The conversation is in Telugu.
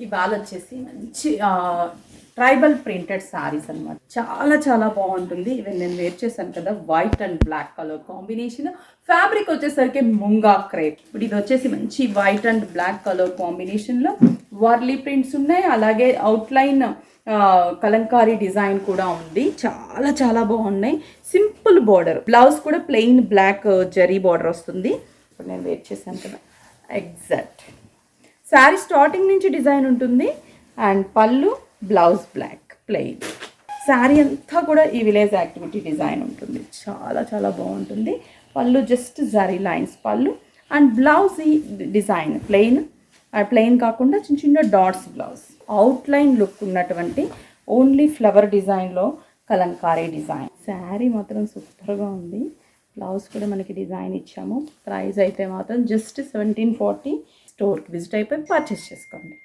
ఇవాళ వచ్చేసి మంచి ట్రైబల్ ప్రింటెడ్ శారీస్ అనమాట. చాలా చాలా బాగుంటుంది. ఈవెన్ నేను వేర్ చేశాను కదా, white and black colour combination. Fabric వచ్చేసరికి ముంగా క్రేప్. ఇప్పుడు ఇది వచ్చేసి మంచి వైట్ అండ్ బ్లాక్ కలర్ కాంబినేషన్లో వర్లీ ప్రింట్స్ ఉన్నాయి. అలాగే అవుట్లైన్ కలంకారీ డిజైన్ కూడా ఉంది. చాలా చాలా బాగున్నాయి. సింపుల్ బార్డర్, బ్లౌజ్ కూడా ప్లెయిన్ బ్లాక్ జరీ బార్డర్ వస్తుంది. ఇప్పుడు నేను వేర్ చేశాను కదా, ఎగ్జాక్ట్ శారీ స్టార్టింగ్ నుంచి డిజైన్ ఉంటుంది. అండ్ పళ్ళు, బ్లౌజ్ బ్లాక్ ప్లెయిన్. శారీ అంతా కూడా ఈ విలేజ్ యాక్టివిటీ డిజైన్ ఉంటుంది. చాలా చాలా బాగుంటుంది. పళ్ళు జస్ట్ జరీ లైన్స్ పళ్ళు, అండ్ బ్లౌజ్ ఈ డిజైన్ ప్లెయిన్ కాకుండా చిన్న చిన్న డాట్స్ బ్లౌజ్. అవుట్లైన్ లుక్ ఉన్నటువంటి ఓన్లీ ఫ్లవర్ డిజైన్లో కలంకారీ డిజైన్. శారీ మాత్రం సూపర్గా ఉంది. బ్లౌజ్ కూడా మనకి డిజైన్ ఇచ్చాము. ప్రైస్ అయితే మాత్రం జస్ట్ 1740. స్టోర్కి విజిట్ అయిపోయి పర్చేస్ చేసుకోండి.